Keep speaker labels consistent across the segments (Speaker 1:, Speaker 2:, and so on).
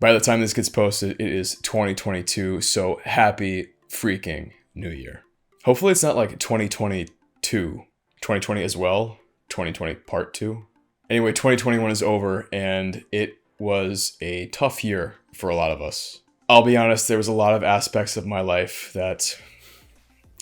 Speaker 1: By the time this gets posted, it is 2022, so happy freaking New Year. Hopefully it's not like 2022, 2020 as well, 2020 part 2. Anyway, 2021 is over, and it was a tough year for a lot of us. I'll be honest, there was a lot of aspects of my life that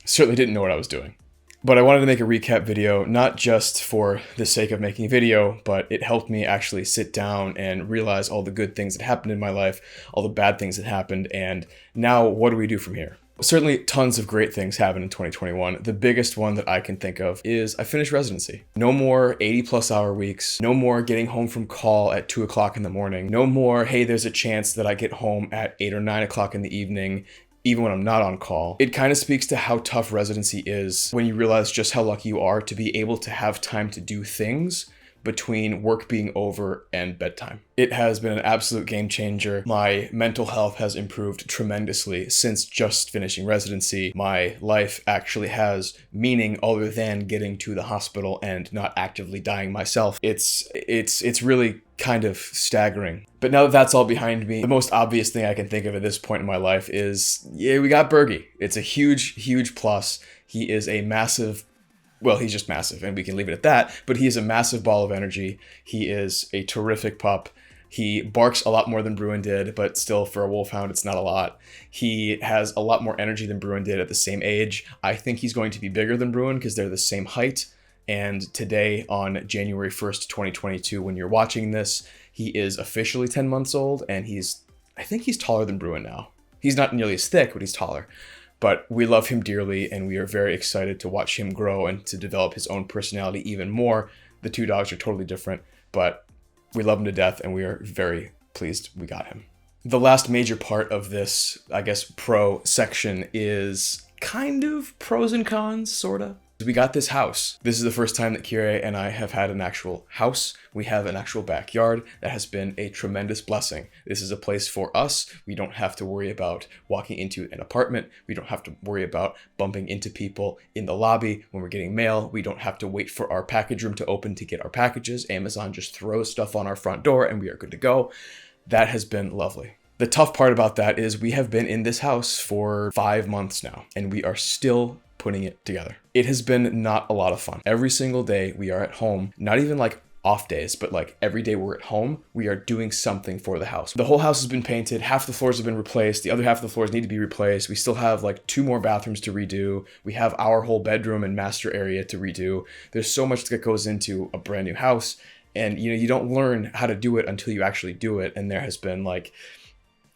Speaker 1: certainly didn't know what I was doing. But I wanted to make a recap video, not just for the sake of making a video, but it helped me actually sit down and realize all the good things that happened in my life, all the bad things that happened, and now what do we do from here? Certainly tons of great things happened in 2021. The biggest one that I can think of is I finished residency. No more 80+ hour weeks. No more getting home from call at 2 o'clock in the morning. No more, hey, there's a chance that I get home at 8 or 9 o'clock in the evening, even when I'm not on call. It kind of speaks to how tough residency is when you realize just how lucky you are to be able to have time to do things between work being over and bedtime. It has been an absolute game changer. My mental health has improved tremendously since just finishing residency. My life actually has meaning other than getting to the hospital and not actively dying myself. It's really kind of staggering. But now that that's all behind me, the most obvious thing I can think of at this point in my life is, yeah, we got Bergie. It's a huge, huge plus. He is a massive, well, he's just massive, and we can leave it at that, but he is a massive ball of energy. He is a terrific pup. He barks a lot more than Bruin did, but still for a wolfhound, it's not a lot. He has a lot more energy than Bruin did at the same age. I think he's going to be bigger than Bruin because they're the same height. And today, on January 1st, 2022, when you're watching this, he is officially 10 months old, and I think he's taller than Bruin now. He's not nearly as thick, but he's taller. But we love him dearly, and we are very excited to watch him grow and to develop his own personality even more. The two dogs are totally different, but we love him to death, and we are very pleased we got him. The last major part of this, I guess, pro section is kind of pros and cons, sorta. We got this house. This is the first time that Kira and I have had an actual house. We have an actual backyard. That has been a tremendous blessing. This is a place for us. We don't have to worry about walking into an apartment. We don't have to worry about bumping into people in the lobby when we're getting mail. We don't have to wait for our package room to open to get our packages. Amazon just throws stuff on our front door and we are good to go. That has been lovely. The tough part about that is we have been in this house for 5 months now, and we are still putting it together. It has been not a lot of fun. Every single day we are at home, not even like off days, but like every day we're at home, we are doing something for the house. The whole house has been painted, half the floors have been replaced, the other half of the floors need to be replaced. We still have like 2 more bathrooms to redo. We have our whole bedroom and master area to redo. There's so much that goes into a brand new house, and you don't learn how to do it until you actually do it. And there has been like,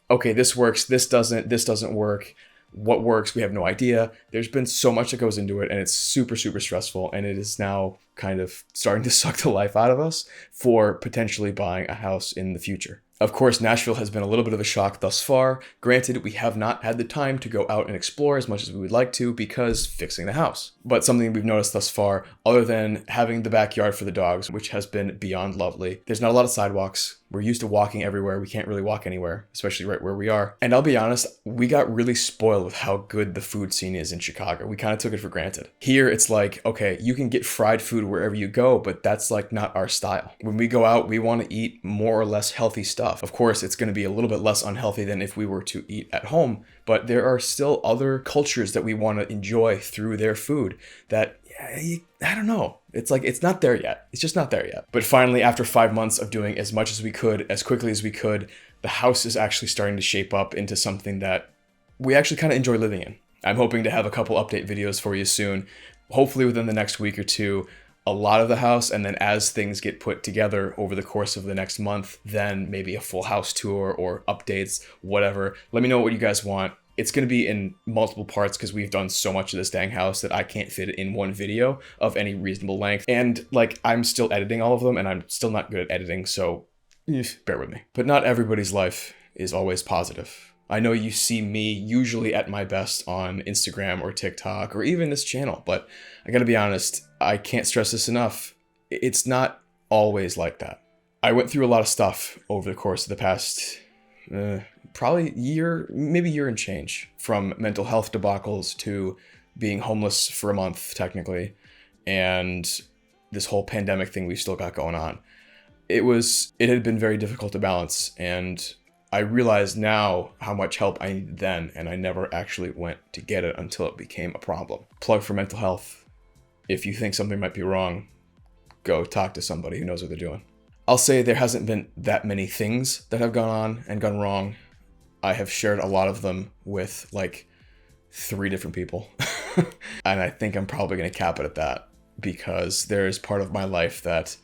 Speaker 1: okay, this works, this doesn't work. What works, we have no idea. There's been so much that goes into it, and it's super, super stressful, and it is now kind of starting to suck the life out of us for potentially buying a house in the future. Of course, Nashville has been a little bit of a shock thus far. Granted, we have not had the time to go out and explore as much as we would like to because fixing the house. But something we've noticed thus far, other than having the backyard for the dogs, which has been beyond lovely, there's not a lot of sidewalks. We're used to walking everywhere. We can't really walk anywhere, especially right where we are. And I'll be honest, we got really spoiled with how good the food scene is in Chicago. We kind of took it for granted. Here, it's like, okay, you can get fried food wherever you go, but that's like not our style. When we go out, we want to eat more or less healthy stuff. Of course, it's going to be a little bit less unhealthy than if we were to eat at home, but there are still other cultures that we want to enjoy through their food that, I don't know. It's like, it's not there yet. It's just not there yet. But finally, after 5 months of doing as much as we could, as quickly as we could, the house is actually starting to shape up into something that we actually kind of enjoy living in. I'm hoping to have a couple update videos for you soon, hopefully within the next week or two, a lot of the house, and then as things get put together over the course of the next month, then maybe a full house tour or updates, whatever. Let me know what you guys want. It's going to be in multiple parts because we've done so much of this dang house that I can't fit it in one video of any reasonable length. And like, I'm still editing all of them, and I'm still not good at editing, so bear with me. But not everybody's life is always positive. I know you see me usually at my best on Instagram or TikTok or even this channel, but I gotta be honest, I can't stress this enough. It's not always like that. I went through a lot of stuff over the course of the past probably year and change, from mental health debacles to being homeless for a month technically, and this whole pandemic thing we've still got going on. It had been very difficult to balance, and I realize now how much help I needed then, and I never actually went to get it until it became a problem. Plug for mental health. If you think something might be wrong, go talk to somebody who knows what they're doing. I'll say there hasn't been that many things that have gone on and gone wrong. I have shared a lot of them with like 3 different people. And I think I'm probably going to cap it at that, because there is part of my life that,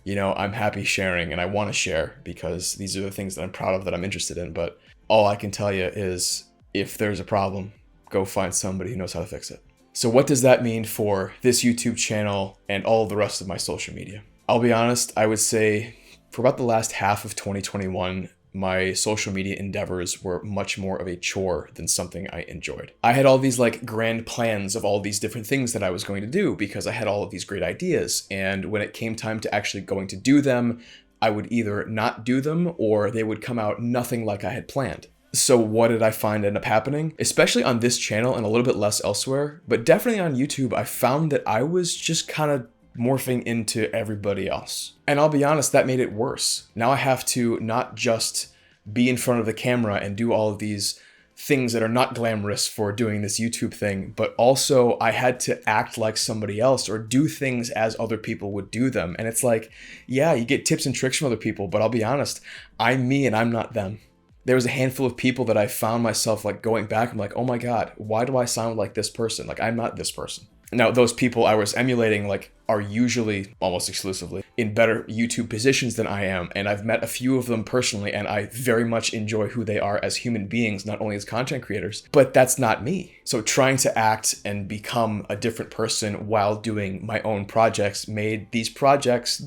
Speaker 1: you know, I'm happy sharing and I want to share because these are the things that I'm proud of, that I'm interested in. But all I can tell you is if there's a problem, go find somebody who knows how to fix it. So what does that mean for this YouTube channel and all of the rest of my social media? I'll be honest, I would say for about the last half of 2021, my social media endeavors were much more of a chore than something I enjoyed. I had all these like grand plans of all these different things that I was going to do because I had all of these great ideas. And when it came time to actually going to do them, I would either not do them or they would come out nothing like I had planned. So what did I find end up happening? Especially on this channel and a little bit less elsewhere, but definitely on YouTube, I found that I was just kind of morphing into everybody else. And I'll be honest, that made it worse. Now I have to not just be in front of the camera and do all of these things that are not glamorous for doing this YouTube thing, but also I had to act like somebody else or do things as other people would do them. And it's like, yeah, you get tips and tricks from other people, but I'll be honest, I'm me and I'm not them. There was a handful of people that I found myself like going back and like, oh my God, why do I sound like this person? Like, I'm not this person. Now, those people I was emulating like are usually almost exclusively in better YouTube positions than I am. And I've met a few of them personally, and I very much enjoy who they are as human beings, not only as content creators, but that's not me. So trying to act and become a different person while doing my own projects made these projects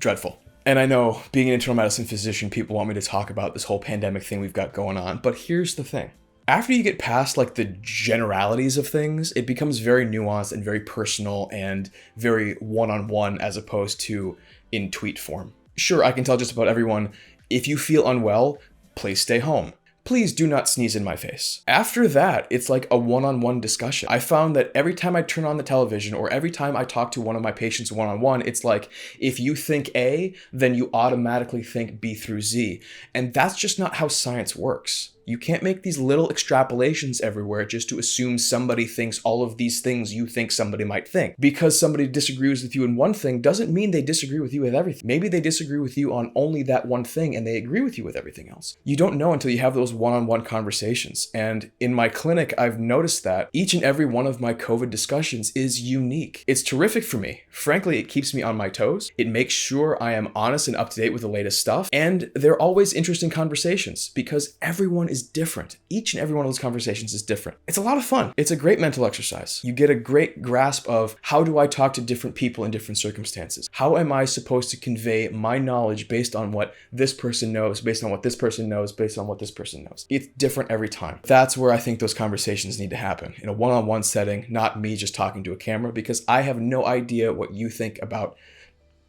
Speaker 1: dreadful. And I know being an internal medicine physician, people want me to talk about this whole pandemic thing we've got going on, but here's the thing. After you get past like the generalities of things, it becomes very nuanced and very personal and very one-on-one as opposed to in tweet form. Sure, I can tell just about everyone, if you feel unwell, please stay home. Please do not sneeze in my face. After that, it's like a one-on-one discussion. I found that every time I turn on the television or every time I talk to one of my patients one-on-one, it's like, if you think A, then you automatically think B through Z. And that's just not how science works. You can't make these little extrapolations everywhere just to assume somebody thinks all of these things you think somebody might think. Because somebody disagrees with you in one thing doesn't mean they disagree with you with everything. Maybe they disagree with you on only that one thing and they agree with you with everything else. You don't know until you have those one-on-one conversations. And in my clinic, I've noticed that each and every one of my COVID discussions is unique. It's terrific for me. Frankly, it keeps me on my toes. It makes sure I am honest and up to date with the latest stuff. And they're always interesting conversations because everyone is different. Each and every one of those conversations is different. It's a lot of fun. It's a great mental exercise. You get a great grasp of how do I talk to different people in different circumstances? How am I supposed to convey my knowledge based on what this person knows, based on what this person knows, based on what this person knows? It's different every time. That's where I think those conversations need to happen, in a one-on-one setting, not me just talking to a camera, because I have no idea what you think about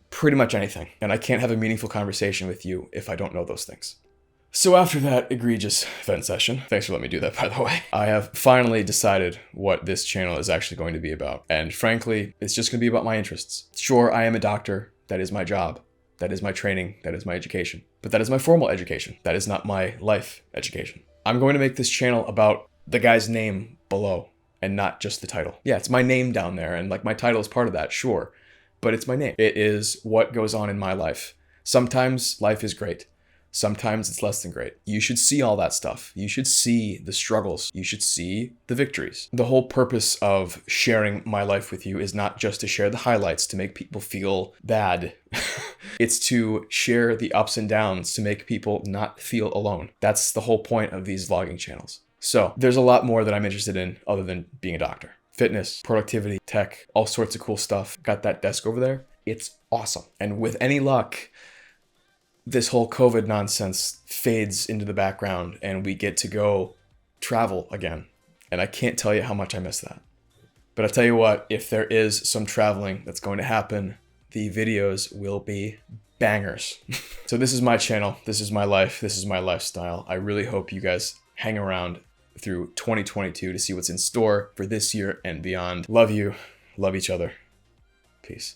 Speaker 1: pretty much anything. And I can't have a meaningful conversation with you if I don't know those things. So after that egregious vent session, thanks for letting me do that, by the way, I have finally decided what this channel is actually going to be about. And frankly, it's just going to be about my interests. Sure, I am a doctor. That is my job. That is my training. That is my education. But that is my formal education. That is not my life education. I'm going to make this channel about the guy's name below and not just the title. Yeah, it's my name down there, and like my title is part of that, sure. But it's my name. It is what goes on in my life. Sometimes life is great. Sometimes it's less than great. You should see all that stuff. You should see the struggles. You should see the victories. The whole purpose of sharing my life with you is not just to share the highlights to make people feel bad. It's to share the ups and downs to make people not feel alone. That's the whole point of these vlogging channels. So there's a lot more that I'm interested in other than being a doctor. Fitness, productivity, tech, all sorts of cool stuff. Got that desk over there. It's awesome. And with any luck, this whole COVID nonsense fades into the background and we get to go travel again. And I can't tell you how much I miss that. But I'll tell you what, if there is some traveling that's going to happen, the videos will be bangers. So this is my channel. This is my life. This is my lifestyle. I really hope you guys hang around through 2022 to see what's in store for this year and beyond. Love you. Love each other. Peace.